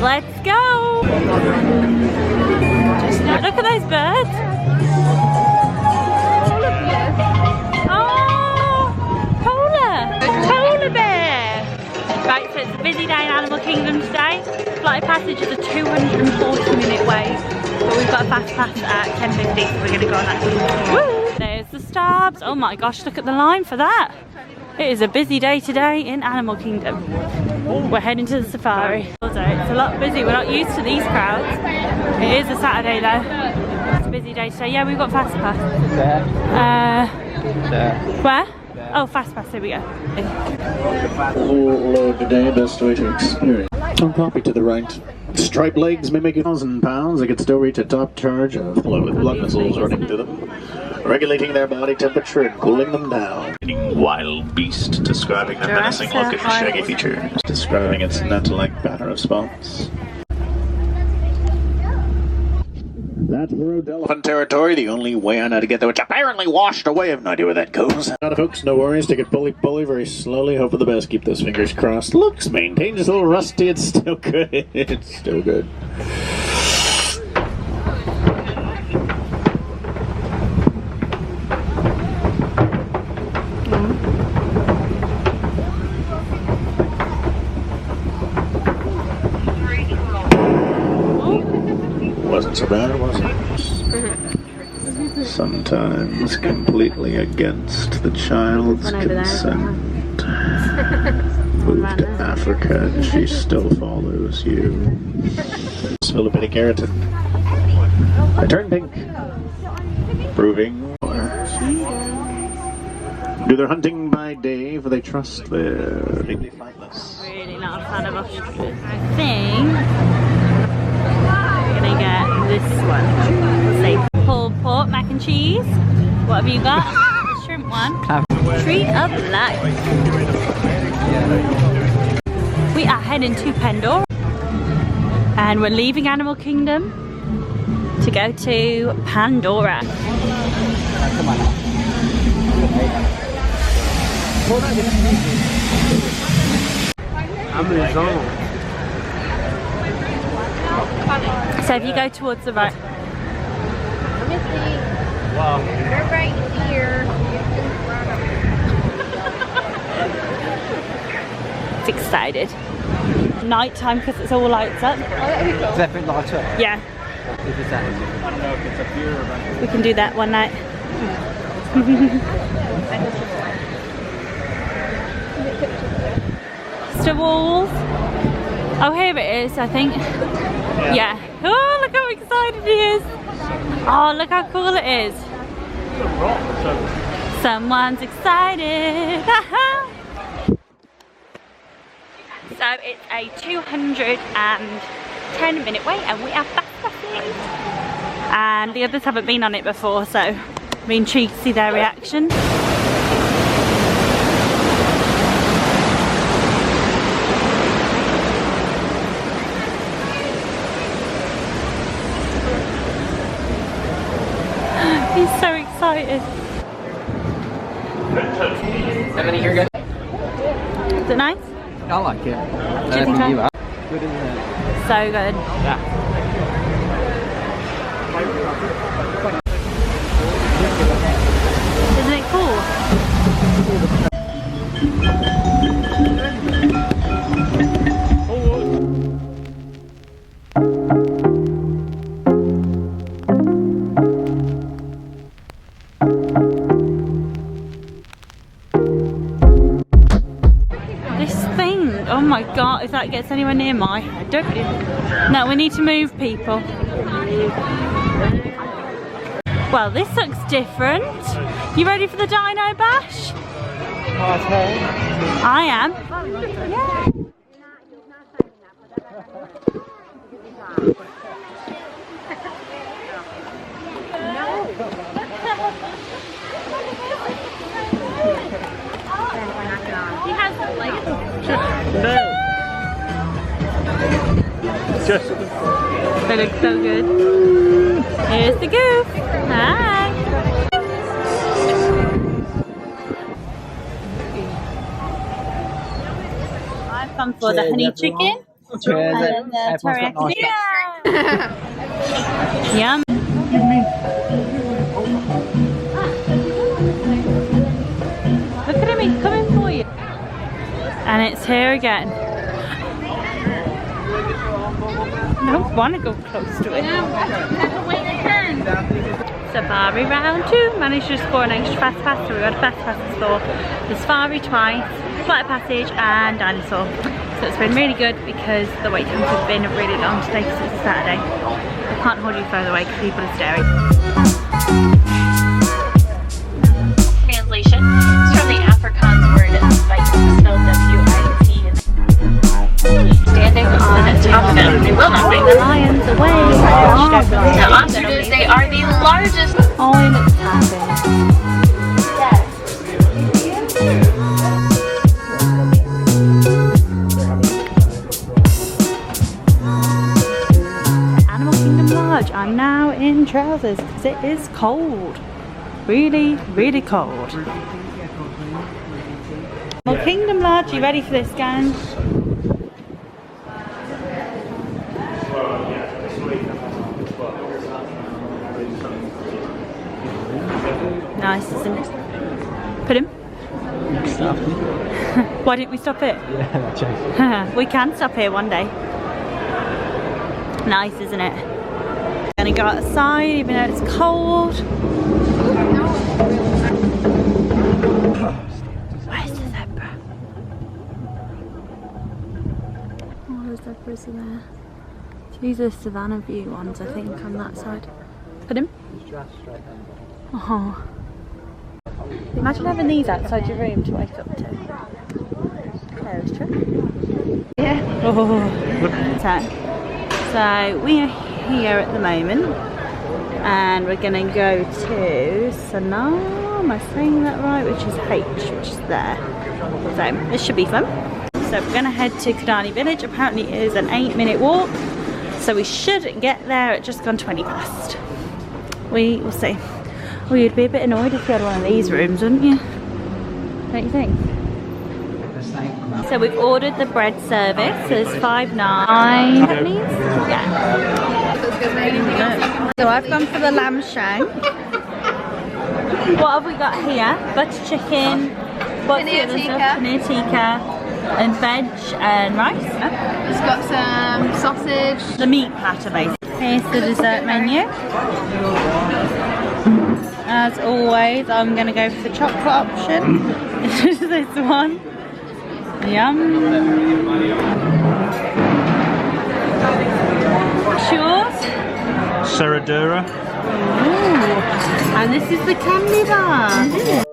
Let's go! Look at those birds! Oh! Polar bear! Right, so it's a busy day in Animal Kingdom today. Flight passage is a 240-minute wait, but we've got a fast pass at 10:50, so we're going to go on that. Woo! There's the starbs. Oh my gosh, look at the line for that. It is a busy day today in Animal Kingdom. We're heading to the safari. It's a lot busy. We're not used to these crowds. It is a Saturday though. It's a busy day today. Yeah, we've got fast pass. Where? Oh, fast pass. There we go. Full load today. Best way to experience. On copy to the right. Striped legs may make 1,000 pounds. They can still reach a top charge of blood with blood vessels running through them, regulating their body temperature and cooling them down. Wild beast, describing the menacing look and shaggy features, describing its net-like pattern of spots. That's road elephant territory, the only way I know to get there, which apparently washed away. I have no idea where that goes. Out of folks, no worries, take it pulley very slowly, hope for the best, keep those fingers crossed. Looks maintained, just a little rusty, it's still good. It's still good. Wasn't so bad, was it? Sometimes completely against the child's consent. Move to Africa and she still follows you. Spill a bit of keratin. I turn pink. Proving do their hunting by day, for they trust their completely flightless. Really not a fan of ostriches. I think we're gonna get this one. We'll see. Pulled pork, mac and cheese. What have you got? The shrimp one. Treat of life. We are heading to Pandora. And we're leaving Animal Kingdom to go to Pandora. I'm in the zone. So if you go towards the right. Wow. They're right here. It's excited. Night time because it's all lights up. Definitely light up. Yeah. If it's that. I don't know if it's up here or back here. We can do that one night. Star Wars. Oh, here it is, I think. Yeah. Oh, look how excited he is. Oh, look how cool it is. Someone's excited. So it's a 210-minute wait and we are fast passing. And the others haven't been on it before, so I'm intrigued to see their reaction. He's so excited. Everything here good? Is it nice? I like it. Do you think so? Good, isn't it? So good. Yeah. Isn't it cool? Oh my god, if that gets anywhere near my head. No, we need to move people. Well, this looks different. You ready for the Dino Bash? I am. Yeah. He has like No. Just. They look so good. Here's the goof. Hi. I've come for the honey chicken Cheers. And then the Everyone's got teriyaki. nice Yum. Look at him, he's coming for you. And it's here again. I don't want to go close to it. Safari round 2. Managed to score an extra fast pass, so we got a fast pass for the safari twice, flight of passage and dinosaur. So it's been really good because the wait times have been really long today because it's a Saturday. I can't hold you further away because people are staring. Translation is from the Afrikaans word "weit," spelled W-I-T. Standing on top of it, they will not bring The them. lions away. Now on Tuesday are the largest. Oh, he looks happy. Animal Kingdom Lodge. I'm now in trousers because it is cold. Really, really cold. Animal Kingdom Lodge, you ready for this, gang? Nice, isn't it? Put him. stuff. Why didn't we stop here? Yeah, cheers. We can stop here one day. Nice, isn't it? Gonna go outside even though it's cold. Where's the zebra? Oh, the zebras are there. These are Savannah View ones, I think, on that side. Put him. Oh. Imagine having these outside your room to wake up to. There's true. Yeah. Oh. So we are here at the moment, and we're gonna go to Sanaa. Am I saying that right? Which is H, which is there. So this should be fun. So we're gonna head to Kidani Village. Apparently it is an 8-minute walk, so we should get there at just gone 20 past. We will see. Well, you'd be a bit annoyed if you had one of these rooms, wouldn't you? Don't you think? So we've ordered the bread service. There's 5 naan, please. Yeah. So I've gone for the lamb shank. What have we got here? Butter chicken. What's the other stuff? Paneer tikka. And veg and rice. It's got some sausage. The meat platter, basically. Here's the dessert menu. As always, I'm going to go for the chocolate option. This is this one. Yum. What's yours? Serradura. Ooh. And this is the candy bar.